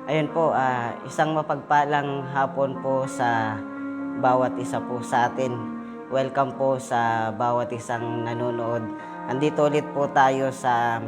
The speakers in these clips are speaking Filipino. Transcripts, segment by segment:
Ayun po, isang mapagpalang hapon po sa bawat isa po sa atin. Welcome po sa bawat isang nanonood. Andito ulit po tayo sa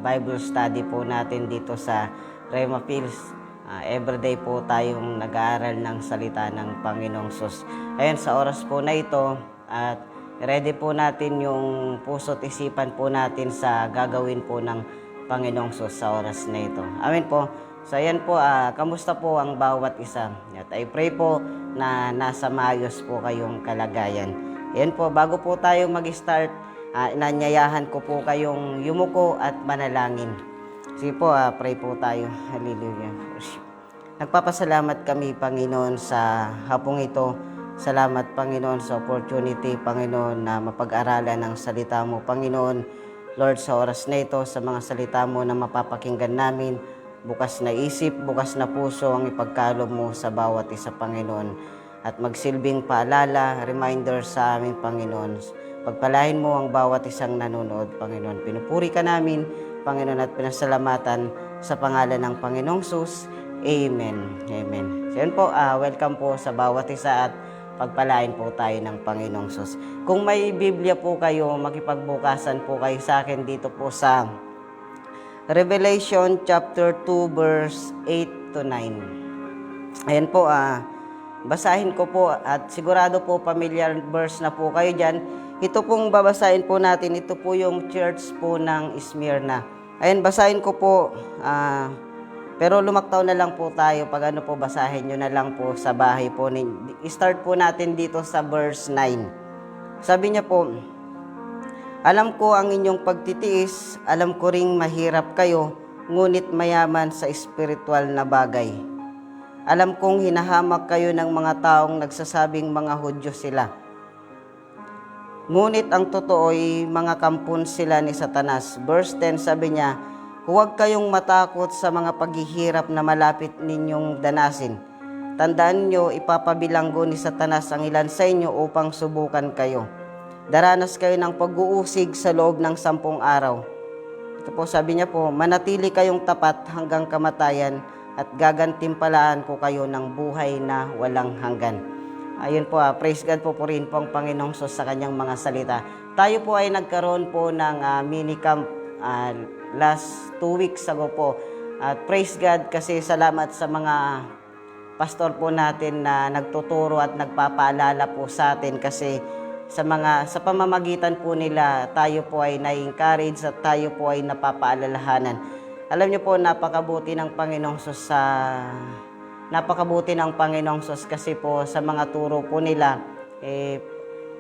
Bible study po natin dito sa Rema Fields. Everyday po tayong nag-aaral ng salita ng Panginoong Sus. Ayun, sa oras po na ito, at ready po natin yung puso't isipan po natin sa gagawin po ng Panginoong Sus sa oras na ito. Amen po. So ayan po, kamusta po ang bawat isa? At I pray po na nasa maayos po kayong kalagayan. Ayan po, bago po tayo mag-start, inanyayahan ko po kayong yumuko at manalangin. Sige po, pray po tayo. Hallelujah. Nagpapasalamat kami, Panginoon, sa hapong ito. Salamat, Panginoon, sa opportunity, Panginoon, na mapag-aralan ang salita mo, Panginoon. Lord, sa oras na ito, sa mga salita mo na mapapakinggan namin, bukas na isip, bukas na puso ang ipagkaloob mo sa bawat isa, Panginoon. At magsilbing paalala, reminder sa aming Panginoon. Pagpalain mo ang bawat isang nanonood, Panginoon. Pinupuri ka namin, Panginoon, at pinasalamatan sa pangalan ng Panginoong Sus. Amen. Amen. So yun po, welcome po sa bawat isa at pagpalain po tayo ng Panginoong Sus. Kung may Biblia po kayo, makipagbukasan po kayo sa akin dito po sa Revelation chapter 2 verse 8 to 9. Ayan po, basahin ko po at sigurado po familiar verse na po kayo dyan. Ito pong babasahin po natin, ito po yung church po ng Smyrna. Ayan, basahin ko po, pero lumaktaw na lang po tayo pag ano po, basahin nyo na lang po sa bahay po. Start po natin dito sa verse 9. Sabi niya po, alam ko ang inyong pagtitiis, alam ko ring mahirap kayo, ngunit mayaman sa espiritual na bagay. Alam kong hinahamak kayo ng mga taong nagsasabing mga Hudyo sila. Ngunit ang totoo'y mga kampon sila ni Satanas. Verse 10 sabi niya, huwag kayong matakot sa mga paghihirap na malapit ninyong danasin. Tandaan nyo, ipapabilanggo ni Satanas ang ilan sa inyo upang subukan kayo. Daranas kayo ng pag-uusig sa loob ng 10 araw. Ito po sabi niya po, manatili kayong tapat hanggang kamatayan at gagantimpalaan ko kayo ng buhay na walang hanggan. Ayun po, praise God po rin po ang Panginoong Sus sa kanyang mga salita. Tayo po ay nagkaroon po ng mini camp last 2 weeks ago po. At praise God kasi salamat sa mga pastor po natin na nagtuturo at nagpapaalala po sa atin kasi sa pamamagitan po nila, tayo po ay na-encourage at tayo po ay napapaalalahanan. Alam niyo po, napakabuti ng Panginoong Sus kasi po sa mga turo po nila,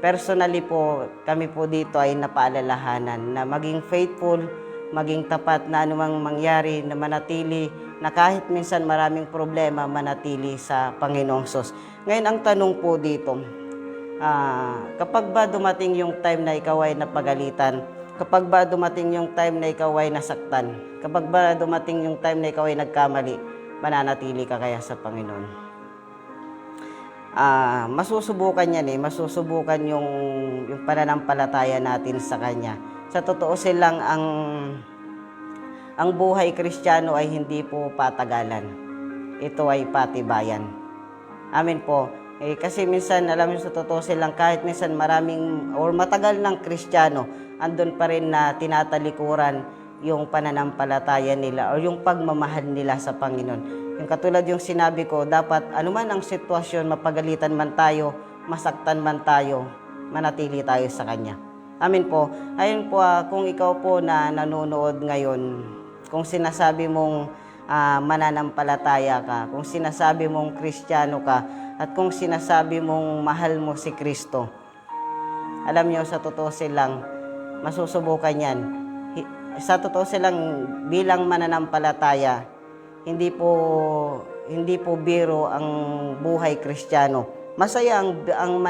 personally po, kami po dito ay napaalalahanan na maging faithful, maging tapat na anumang mangyari, na manatili, na kahit minsan maraming problema, manatili sa Panginoong Sus. Ngayon, ang tanong po dito, kapag ba dumating yung time na ikaw ay napagalitan, kapag ba dumating yung time na ikaw ay nasaktan, kapag ba dumating yung time na ikaw ay nagkamali, mananatili ka kaya sa Panginoon? Masusubukan yan masusubukan yung pananampalataya natin sa Kanya. Sa totoo silang ang buhay Kristiyano ay hindi po patagalan. Ito ay patibayan. Amen po. Kasi minsan, alam niyo, sa totoo silang kahit minsan maraming or matagal ng Kristiyano, andun pa rin na tinatalikuran yung pananampalataya nila o yung pagmamahal nila sa Panginoon. Yung katulad yung sinabi ko, dapat anuman ang sitwasyon, mapagalitan man tayo, masaktan man tayo, manatili tayo sa Kanya. Amen po. Ayun po, kung ikaw po na nanonood ngayon, kung sinasabi mong mananampalataya ka, kung sinasabi mong Kristiyano ka, at kung sinasabi mong mahal mo si Kristo, alam niyo, sa totoo silang masusubukan yan. Sa totoo silang bilang mananampalataya, hindi po biro ang buhay Kristiyano. Masaya ang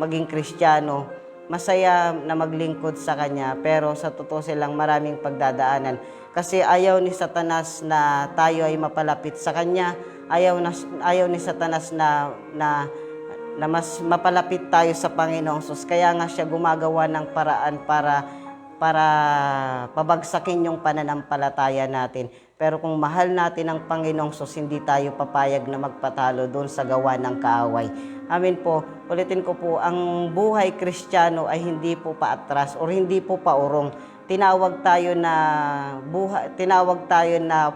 maging Kristiyano, masaya na maglingkod sa Kanya, pero sa totoo silang maraming pagdadaanan. Kasi ayaw ni Satanas na tayo ay mapalapit sa Kanya, ayaw ni Satanas na mas mapalapit tayo sa Panginoong Sus. Kaya nga siya gumagawa ng paraan para para pabagsakin yung pananampalataya natin. Pero kung mahal natin ang Panginoong Sus, hindi tayo papayag na magpatalo doon sa gawa ng kaaway. Amin po, ulitin ko po, ang buhay Kristiyano ay hindi po paatras o hindi po paurong. Tinawag tayo na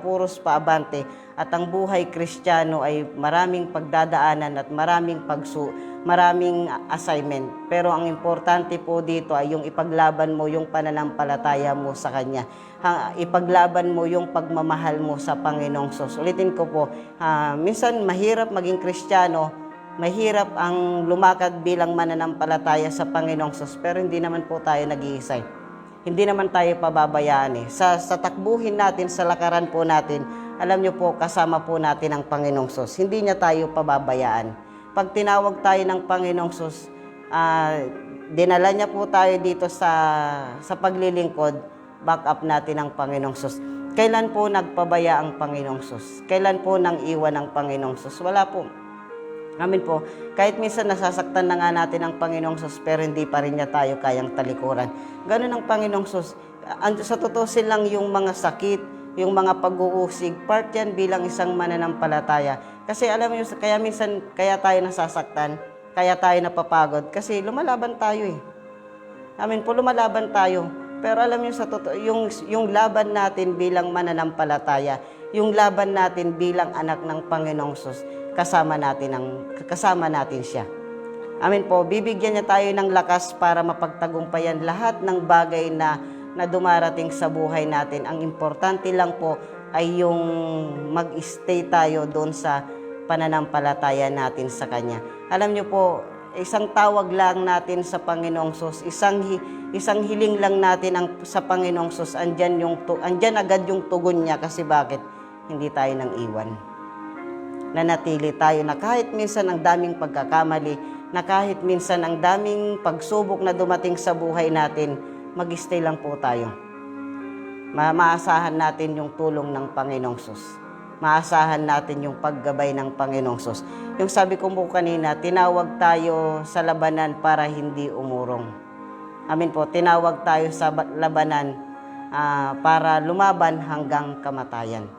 puros paabante, at ang buhay Kristiyano ay maraming pagdadaanan at maraming assignment. Pero ang importante po dito ay yung ipaglaban mo yung pananampalataya mo sa Kanya. Ipaglaban mo yung pagmamahal mo sa Panginoong Sus. Ulitin ko po, minsan mahirap maging Kristiyano, mahirap ang lumakad bilang mananampalataya sa Panginoong Sus, pero hindi naman po tayo nag-iisa. Hindi naman tayo pababayaan. Sa takbuhin natin, sa lakaran po natin, alam nyo po, kasama po natin ang Panginoong Sus. Hindi niya tayo pababayaan. Pag tinawag tayo ng Panginoong Sus, dinala niya po tayo dito sa paglilingkod, back up natin ang Panginoong Sus. Kailan po nagpabaya ang Panginoong Sus? Kailan po nang iwan ang Panginoong Sus? Wala po. Amin po. Kahit minsan nasasaktan na nga natin ang Panginoong Sus, pero hindi pa rin niya tayo kayang talikuran. Ganun ang Panginoong Sus. Sa totoo lang yung mga sakit, yung mga pag-uusig, part yan bilang isang mananampalataya. Kasi alam niyo, kaya minsan kaya tayo nasasaktan, kaya tayo napapagod, kasi lumalaban tayo eh. Amin po, lumalaban tayo. Pero alam niyo, sa totoo, yung laban natin bilang mananampalataya, yung laban natin bilang anak ng Panginoong Sus, kasama natin siya. Amin po, bibigyan niya tayo ng lakas para mapagtagumpayan lahat ng bagay na dumarating sa buhay natin. Ang importante lang po ay yung mag-stay tayo doon sa pananampalataya natin sa Kanya. Alam niyo po, isang tawag lang natin sa Panginoong Sus, isang hiling lang natin sa Panginoong Sus, andyan agad yung tugon niya. Kasi bakit? Hindi tayo nang iwan. Nanatili tayo na kahit minsan ang daming pagkakamali, na kahit minsan ang daming pagsubok na dumating sa buhay natin, mag-stay lang po tayo. Maasahan natin yung tulong ng Panginoong Sus. Maasahan natin yung paggabay ng Panginoong Sus. Yung sabi ko po kanina, tinawag tayo sa labanan para hindi umurong. Amin po, tinawag tayo sa labanan para lumaban hanggang kamatayan.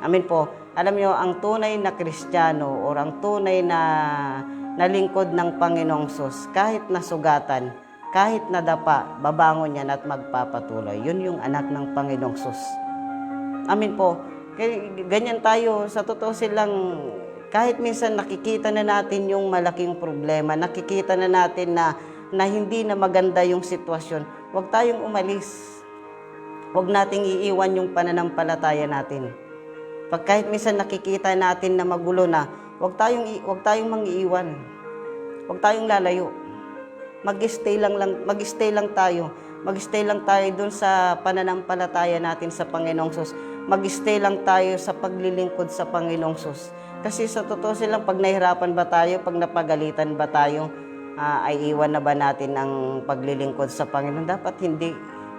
Amin po. Alam niyo, ang tunay na Kristiyano o ang tunay na lingkod ng Panginoong Sus, kahit nasugatan, kahit nadapa, babangon yan at magpapatuloy. Yun yung anak ng Panginoong Sus. Amin po. Ganyan tayo, sa totoo silang, kahit minsan nakikita na natin yung malaking problema, nakikita na natin na hindi na maganda yung sitwasyon, huwag tayong umalis. Huwag nating iiwan yung pananampalataya natin. Pag kahit minsan nakikita natin na magulo na, huwag tayong mangiiwan. Huwag tayong lalayo. Mag-stay lang tayo. Mag-stay lang tayo dun sa pananampalataya natin sa Panginoong Sus. Mag-stay lang tayo sa paglilingkod sa Panginoong Sus. Kasi sa totoo silang, pag nahirapan ba tayo, pag napagalitan ba tayo, ay iwan na ba natin ang paglilingkod sa Panginoon? Dapat hindi.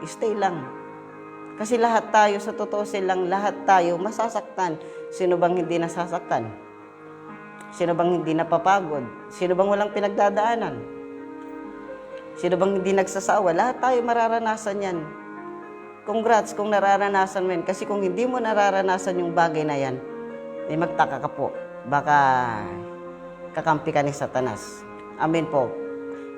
Stay lang. Kasi lahat tayo, sa totoo silang, lahat tayo masasaktan. Sino bang hindi nasasaktan? Sino bang hindi napapagod? Sino bang walang pinagdadaanan? Sino bang hindi nagsasawa? Lahat tayo mararanasan yan. Congrats kung nararanasan mo yan. Kasi kung hindi mo nararanasan yung bagay na yan, ay magtaka ka po. Baka kakampi ka ni Satanas. Amen po.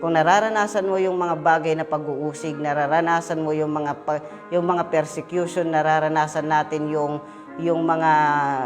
Kung nararanasan mo yung mga bagay na pag-uusig, nararanasan mo yung mga persecution, nararanasan natin yung mga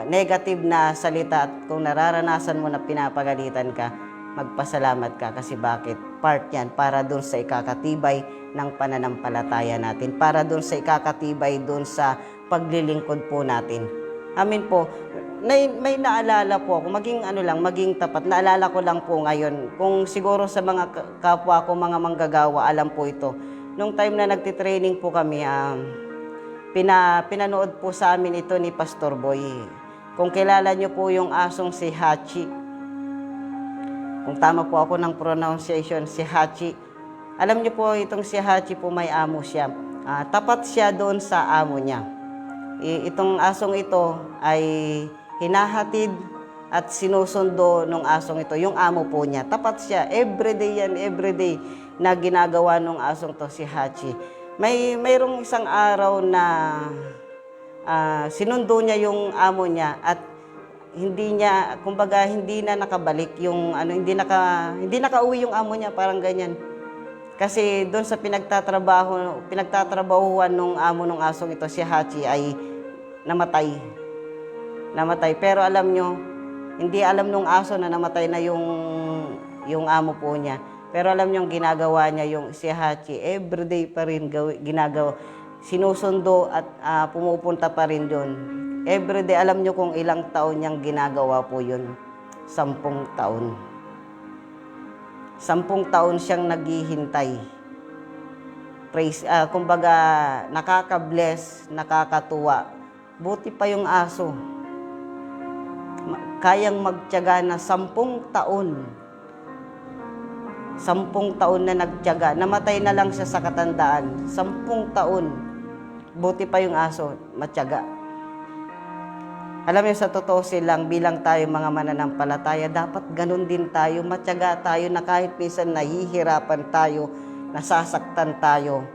negative na salita, at kung nararanasan mo na pinapagalitan ka, magpasalamat ka. Kasi bakit? Part yan para doon sa ikakatibay ng pananampalataya natin, para doon sa ikakatibay doon sa paglilingkod po natin. Amin po. May naalala po ako, maging tapat. Naalala ko lang po ngayon, kung siguro sa mga kapwa ko, mga manggagawa, alam po ito. Nung time na nagtitraining po kami, pinanood po sa amin ito ni Pastor Boy. Kung kilala nyo po yung asong si Hachi, kung tama po ako ng pronunciation, si Hachi. Alam nyo po, itong si Hachi po, may amo siya. Tapat siya doon sa amo niya. Itong asong ito ay hinahatid at sinusundo ng asong ito, yung amo po niya. Tapat siya, everyday na ginagawa ng asong to, si Hachi. Mayroong isang araw na sinundo niya yung amo niya at hindi niya, kumbaga hindi na nakabalik yung hindi nakauwi yung amo niya, parang ganyan. Kasi doon sa pinagtatrabahuan nung amo nung asong ito, si Hachi, ay namatay. Namatay. Pero alam nyo, hindi alam nung aso na namatay na yung amo po niya. Pero alam nyo, ginagawa niya yung si Hachi, everyday pa rin ginagawa. Sinusundo at pumupunta pa rin doon. Everyday, alam nyo kung ilang taon niyang ginagawa po yun? 10 taon. 10 taon siyang naghihintay. Praise, kumbaga, nakaka-bless, nakakatuwa. Buti pa yung aso. Kayang magtiyaga na 10 taon. 10 taon na nagtiyaga. Namatay na lang siya sa katandaan. 10 taon. Buti pa yung aso, matyaga. Alam niyo, sa totoo silang bilang tayo mga mananampalataya, dapat ganun din tayo. Matyaga tayo na kahit minsan nahihirapan tayo, nasasaktan tayo,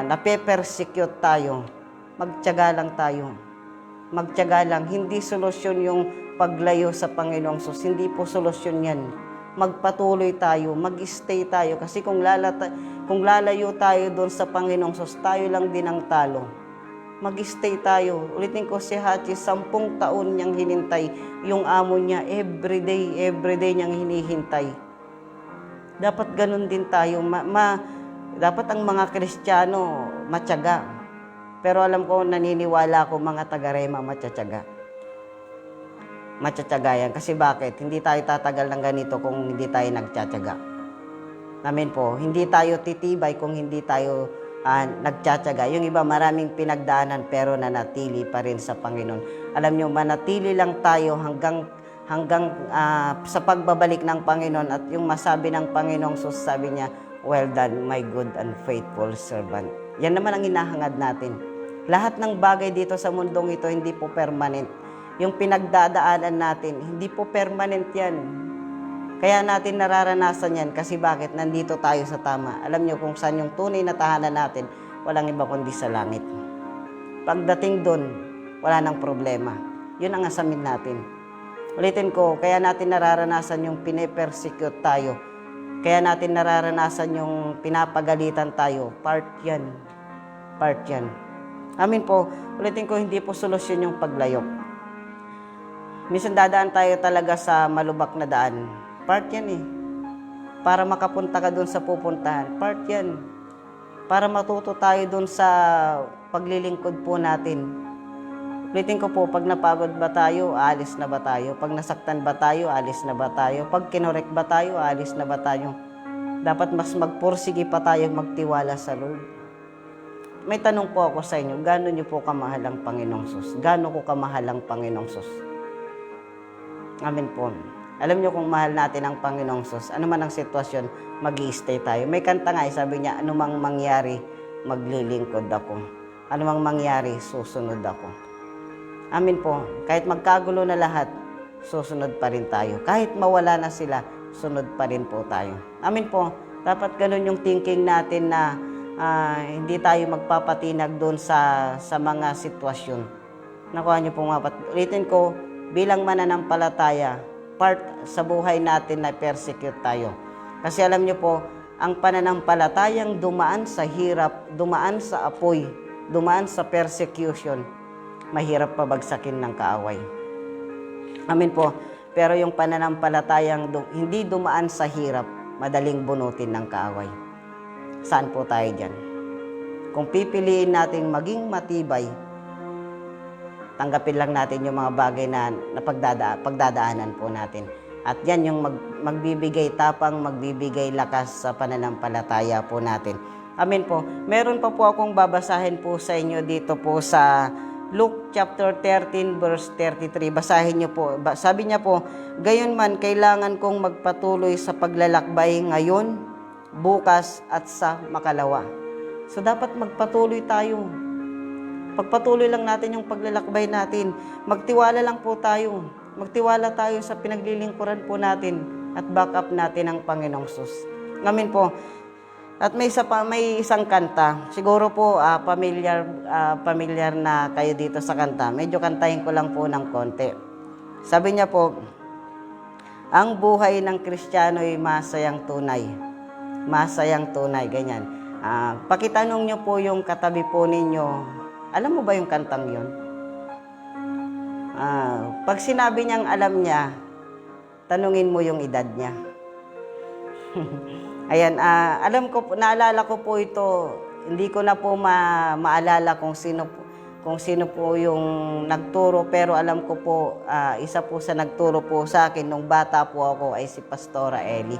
nape-persecute tayo. Magtiyaga lang tayo. Magtiyaga lang. Hindi solusyon yung paglayo sa Panginoong Sus. Hindi po solusyon yan. Magpatuloy tayo, mag-stay tayo. Kasi kung lalayo tayo doon sa Panginoong Sus, tayo lang din ang talo. Mag-stay tayo. Ulitin ko, si Hachi, 10 taon niyang hinintay yung amo niya. Everyday niyang hinihintay. Dapat ganun din tayo. Dapat ang mga Kristiyano matyaga. Pero alam ko, naniniwala ko mga taga-Rema matsatsaga. Matsatsaga yan. Kasi bakit? Hindi tayo tatagal ng ganito kung hindi tayo nagtsatsaga. Amen po. Hindi tayo titibay kung hindi tayo nagtsatsaga. Yung iba maraming pinagdaanan pero nanatili pa rin sa Panginoon. Alam nyo, manatili lang tayo hanggang sa pagbabalik ng Panginoon at yung masabi ng Panginoong Sus, sabi niya, "Well done, my good and faithful servant." Yan naman ang hinahangad natin. Lahat ng bagay dito sa mundong ito hindi po permanent. Yung pinagdadaanan natin, hindi po permanent yan. Kaya natin nararanasan yan kasi bakit? Nandito tayo sa tama. Alam nyo kung saan yung tunay na tahanan natin, walang iba kundi sa langit. Pagdating doon, wala nang problema. Yun ang asamin natin. Ulitin ko, kaya natin nararanasan yung pine-persecute tayo. Kaya natin nararanasan yung pinapagalitan tayo. Part yan. Part yan. Amin po, ulitin ko, hindi po solusyon yung paglayo. Minsan dadaan tayo talaga sa malubak na daan. Part yan eh. Para makapunta ka doon sa pupuntahan. Part yan. Para matuto tayo doon sa paglilingkod po natin. Ulitin ko po, pag napagod ba tayo, alis na ba tayo? Pag nasaktan ba tayo, alis na ba tayo? Pag kinorek ba tayo, alis na ba tayo? Dapat mas magpursige pa tayo magtiwala sa Lord. May tanong po ako sa inyo, gaano niyo po kamahal ang Panginoong Sus? Gaano ko kamahal ang Panginoong Sus? Amen po. Alam niyo kung mahal natin ang Panginoong Sus, ano man ang sitwasyon, mag-i-stay tayo. May kanta nga, sabi niya, anumang mangyari, maglilingkod ako. Anumang mangyari, susunod ako. Amen po. Kahit magkagulo na lahat, susunod pa rin tayo. Kahit mawala na sila, sunod pa rin po tayo. Amen po. Dapat ganun yung thinking natin na hindi tayo magpapatinag doon sa mga sitwasyon. Nakuha niyo po nga. Ulitin ko, bilang mananampalataya, part sa buhay natin na persecute tayo. Kasi alam niyo po, ang pananampalatayang dumaan sa hirap, dumaan sa apoy, dumaan sa persecution, mahirap pabagsakin ng kaaway. Amen po. Pero yung pananampalatayang hindi dumaan sa hirap, madaling bunutin ng kaaway. Saan po tayo dyan? Kung pipiliin natin maging matibay, tanggapin lang natin yung mga bagay na pagdadaanan po natin. At yan yung magbibigay tapang, magbibigay lakas sa pananampalataya po natin. Amen po. Meron pa po akong babasahin po sa inyo dito po sa Luke chapter 13 verse 33. Basahin niyo po. Sabi niya po, gayon man kailangan kong magpatuloy sa paglalakbay ngayon, bukas at sa makalawa. So dapat magpatuloy tayo. Pagpatuloy lang natin yung paglalakbay natin. Magtiwala lang po tayo. Magtiwala tayo sa pinaglilingkuran po natin at back up natin ang Panginoong Sus. Amen po. At may isang kanta. Siguro po familiar na kayo dito sa kanta. Medyo kantahin ko lang po ng konti. Sabi niya po, ang buhay ng Kristiyano ay masayang tunay. Masayang tunay, ganyan. Pakitanong niyo po yung katabi po ninyo. Alam mo ba yung kantang yun? Pag sinabi niyang alam niya, tanungin mo yung edad niya. Ayan, naalala ko po ito. Hindi ko na po maalala kung sino po yung nagturo, pero alam ko po, isa po sa nagturo po sa akin nung bata po ako ay si Pastora Eli.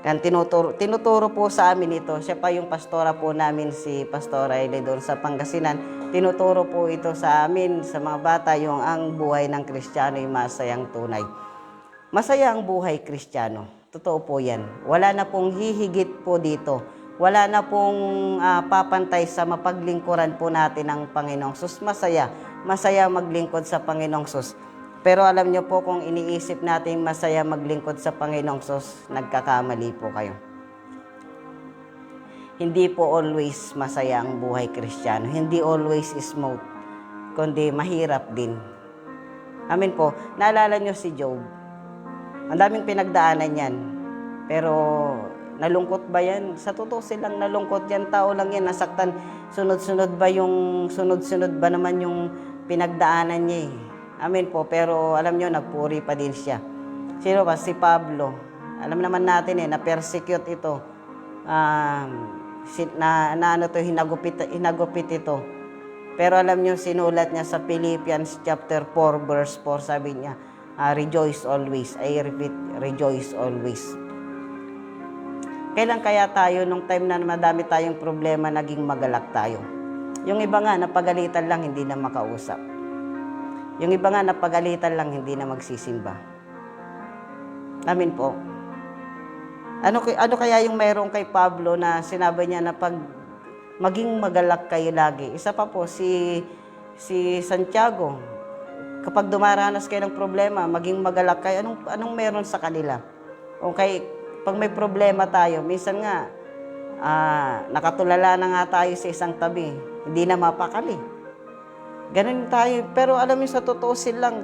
Kan tinuturo po sa amin ito. Siya pa yung pastora po namin, si Pastora Eli doon sa Pangasinan. Tinuturo po ito sa amin, sa mga bata, yung ang buhay ng Kristiyano ay masayang tunay. Masaya ang buhay Kristiyano. Totoo po yan. Wala na pong hihigit po dito. Wala na pong papantay sa mapaglingkuran po natin ng Panginoong Sus. Masaya maglingkod sa Panginoong Sus. Pero alam nyo po, kung iniisip natin masaya maglingkod sa Panginoong Sus, nagkakamali po kayo. Hindi po always masaya ang buhay Kristiyano. Hindi always smooth, kundi mahirap din. Amen po. Naalala nyo si Job. Ang daming pinagdaanan yan. Pero nalungkot ba yan? Sa totoo silang nalungkot yan. Tao lang yan. Nasaktan. Sunod-sunod ba naman yung pinagdaanan niya eh. Amen po. Pero alam nyo, nagpuri pa din siya. Sino ba? Si Pablo. Alam naman natin eh, na-persecute ito. Hinagupit ito. Pero alam nyo, sinulat niya sa Philippians chapter 4 verse 4, sabi niya, rejoice always. I repeat, rejoice always. Kailan kaya tayo, nung time na madami tayong problema, naging magalak tayo? Yung iba nga, napagalitan lang, hindi na makausap. Yung iba nga, napagalitan lang, hindi na magsisimba. Amin po. Ano kaya yung meron kay Pablo na sinabi niya na pag maging magalak kayo lagi? Isa pa po, si Santiago. Kapag dumaranas kayo ng problema, maging magalak kayo. Anong meron sa kanila? Okay, pag may problema tayo, minsan nga, nakatulala na nga tayo sa isang tabi. Hindi na mapakali. Ganun tayo. Pero alam niyo, sa totoo silang,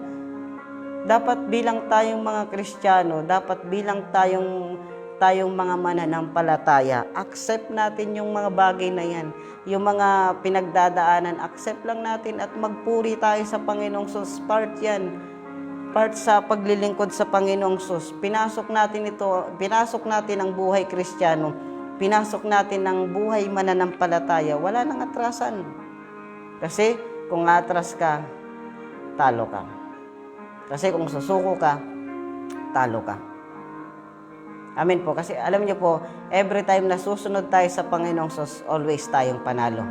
dapat bilang tayong mga Kristiyano, dapat bilang tayong mga mananampalataya, accept natin yung mga bagay na yan. Yung mga pinagdadaanan, accept lang natin at magpuri tayo sa Panginoong Sus. Part yan. Part sa paglilingkod sa Panginoong Sus. Pinasok natin ang buhay Kristiyano. Pinasok natin ang buhay mananampalataya. Wala nang atrasan. Kasi kung atras ka, talo ka. Kasi kung susuko ka, talo ka. Amen po. Kasi alam niyo po, every time na susunod tayo sa Panginoong Sus, always tayong panalo.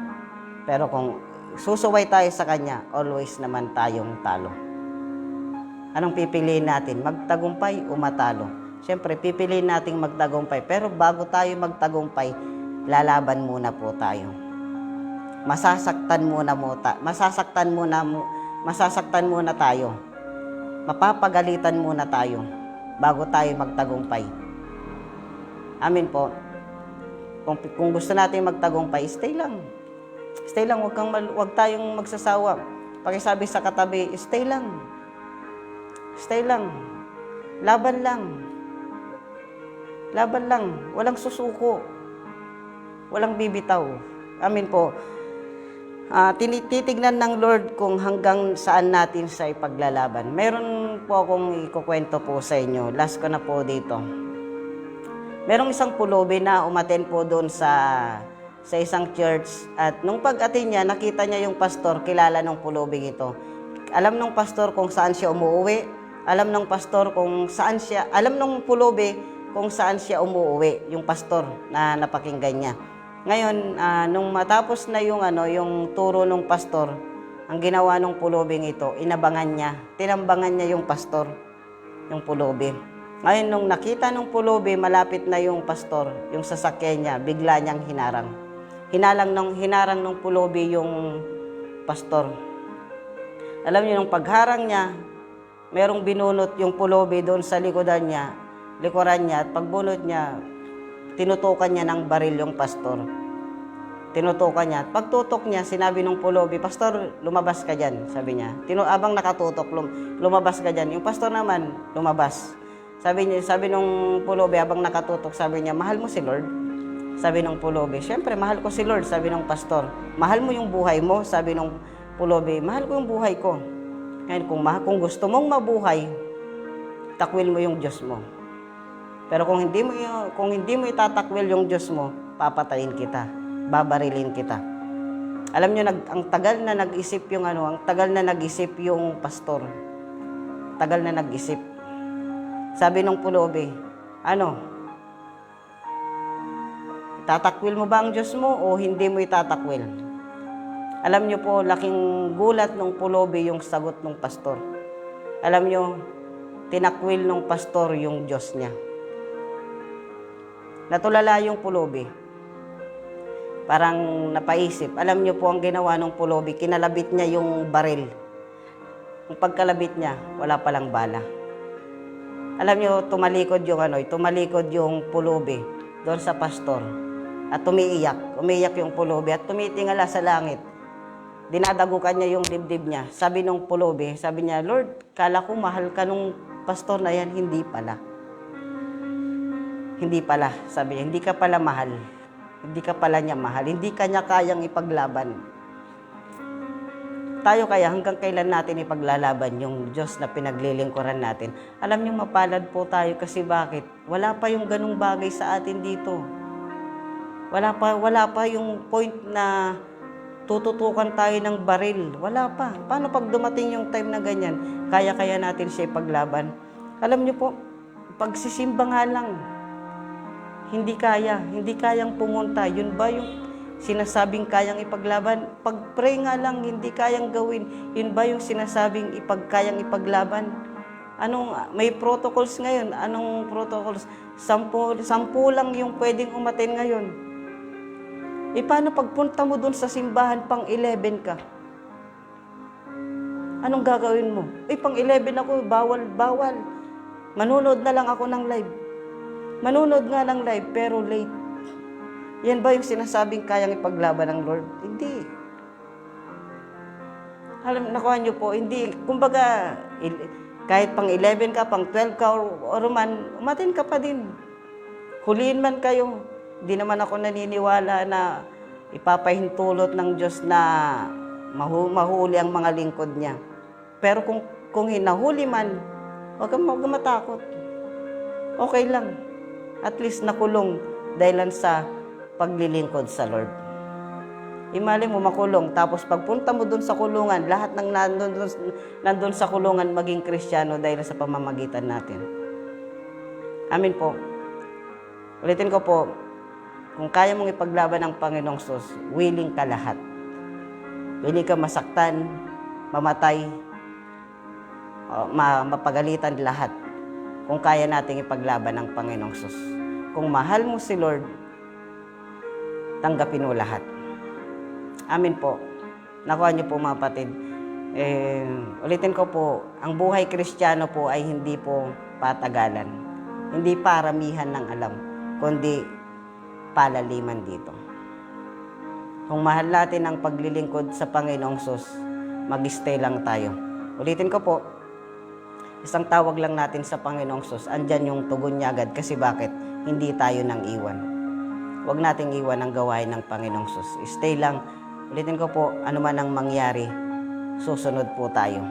Pero kung susuway tayo sa Kanya, always naman tayong talo. Anong pipiliin natin? Magtagumpay o matalo? Siyempre, pipiliin nating magtagumpay. Pero bago tayo magtagumpay, lalaban muna po tayo. Masasaktan muna tayo. Mapapagalitan muna tayo bago tayo magtagumpay. Amin po. Kung gusto natin magtagumpay, stay lang. Stay lang, wag tayong magsasawa. Pakisabi sa katabi, stay lang. Stay lang. Laban lang. Laban lang. Walang susuko. Walang bibitaw. Amin po. Titignan ng Lord kung hanggang saan natin sa ipaglalaban. Meron po akong ikukwento po sa inyo. Last ko na po dito. Merong isang pulubi na umaten po doon sa isang church. At nung pag-atin niya, nakita niya yung pastor, kilala ng pulubing ito. Alam ng pastor kung saan siya umuwi. Alam ng pulubi kung saan siya umuwi, yung pastor na napakinggan niya. Ngayon, nung matapos na yung turo ng pastor, ang ginawa ng pulubing ito, tinambangan niya yung pastor, yung pulubi. Ngayon, nung nakita ng pulubi, malapit na yung pastor, yung sasakyan niya, bigla niyang hinarang. Hinarang ng pulubi yung pastor. Alam niyo, nung pagharang niya, merong binunot yung pulubi doon sa likuran niya, at pagbunot niya, tinutukan niya ng baril yung pastor. Tinutukan niya. Pagtutok niya, sinabi nung pulubi, "Pastor, lumabas ka dyan," sabi niya. Abang nakatutok, lumabas ka dyan. Yung pastor naman, lumabas. Sabi nung pulubi, abang nakatutok, sabi niya, "Mahal mo si Lord?" Sabi nung pulubi, "Siyempre, mahal ko si Lord." Sabi nung pastor, "Mahal mo yung buhay mo?" Sabi nung pulubi, "Mahal ko yung buhay ko." Ngayon, kung gusto mong mabuhay, takwil mo yung Diyos mo. Pero kung hindi mo itatakwil yung Diyos mo, papatayin kita, babarilin kita. Alam niyo, ang tagal na nag-isip yung pastor. Tagal na nag-isip. Sabi nung pulubi, tatakwil mo ba ang Diyos mo o hindi mo itatakwil? Alam niyo po, laking gulat nung pulubi yung sagot ng pastor. Alam niyo, tinakwil nung pastor yung Diyos niya. Natulala yung pulubi. Parang napaisip. Alam niyo po ang ginawa ng pulubi, kinalabit niya yung baril. Yung pagkalabit niya, wala palang bala. Alam niyo, tumalikod yung pulubi doon sa pastor. At umiiyak yung pulubi at tumitingala sa langit. Dinadagukan niya yung dibdib niya. Sabi nung pulubi, sabi niya, "Lord, kala ko mahal ka nung pastor na yan." Hindi pala. Hindi pala, sabi niya, hindi ka pala mahal. Hindi ka pala niya mahal. Hindi ka niya kayang ipaglaban. Tayo kaya hanggang kailan natin ipaglalaban yung Diyos na pinaglilingkuran natin? Alam niyo, mapalad po tayo kasi bakit? Wala pa yung ganung bagay sa atin dito. Wala pa yung point na tututukan tayo ng baril. Wala pa. Paano pag dumating yung time na ganyan? Kaya natin siya ipaglaban. Alam niyo po, pagsisimba nga lang, hindi kayang pumunta. Yun ba yung sinasabing kayang ipaglaban? Pag-pray nga lang, hindi kayang gawin. Yun ba yung sinasabing kayang ipaglaban? May protocols ngayon. Anong protocols? 10 lang yung pwedeng umaten ngayon. Paano pagpunta mo dun sa simbahan, pang 11 ka? Anong gagawin mo? Pang 11 ako, bawal. Manunod na lang ako ng live. Manunod nga ng live, pero late. Yan ba yung sinasabing kayang ipaglaban ng Lord? Hindi. Nakuha niyo po, hindi. Kumbaga, kahit pang 11 ka, pang 12 ka, o man, umatin ka pa din. Huliin man kayo. Di naman ako naniniwala na ipapahintulot ng Diyos na mahuli ang mga lingkod niya. Pero kung hinahuli man, huwag kang matakot. Okay lang. At least nakulong dahil sa paglilingkod sa Lord. Imali mo makulong, tapos pagpunta mo dun sa kulungan, lahat ng nandun sa kulungan maging Kristiyano dahil sa pamamagitan natin. Amin po. Ulitin ko po, kung kaya mong ipaglaban ng Panginoong Sus, willing ka lahat. Willing ka masaktan, mamatay, mapagalitan lahat. Kung kaya nating ipaglaban ng Panginoong Sus. Kung mahal mo si Lord, tanggapin mo lahat. Amin po. Nakuha niyo po mga kapatid. Ulitin ko po, ang buhay Kristiyano po ay hindi po patagalan. Hindi paramihan ng alam, kundi palaliman dito. Kung mahal natin ang paglilingkod sa Panginoong Sus, mag-stay lang tayo. Ulitin ko po, isang tawag lang natin sa Panginoong Sus, andyan yung tugon niya agad. Kasi bakit? Hindi tayo nang iwan. Huwag nating iwan ang gawain ng Panginoong Sus. Stay lang. Ulitin ko po, ano man ang mangyari, susunod po tayo.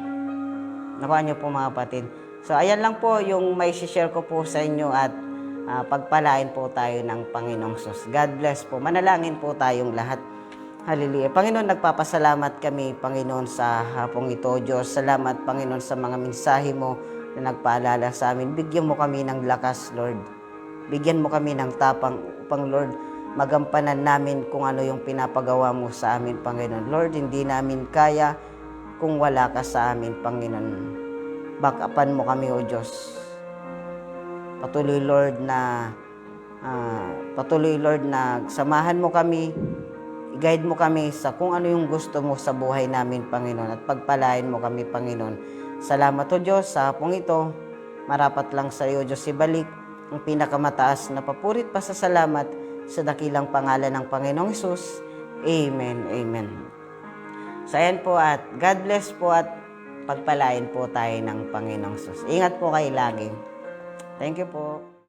Nakuha niyo po mga kapatid. So ayan lang po yung may share ko po sa inyo at pagpalain po tayo ng Panginoong Sus. God bless po. Manalangin po tayong lahat. Hallelujah. Panginoon, nagpapasalamat kami, Panginoon, sa hapong ito. Diyos, salamat, Panginoon, sa mga mensahe mo na nagpaalala sa amin. Bigyan mo kami ng lakas, Lord. Bigyan mo kami ng tapang upang, Lord, magampanan namin kung ano yung pinapagawa mo sa amin, Panginoon. Lord, hindi namin kaya kung wala ka sa amin, Panginoon. Backupan mo kami, O Diyos. Patuloy, Lord, na samahan mo kami. I-guide mo kami sa kung ano yung gusto mo sa buhay namin, Panginoon. At pagpalain mo kami, Panginoon. Salamat, O Diyos, sa hapong ito. Marapat lang sa iyo, Diyos, ibalik ang pinakamataas na papurit pasasalamat sa dakilang pangalan ng Panginoong Hesus. Amen. Amen. So ayan po at God bless po at pagpalain po tayo ng Panginoong Hesus. Ingat po kayo lagi. Thank you po.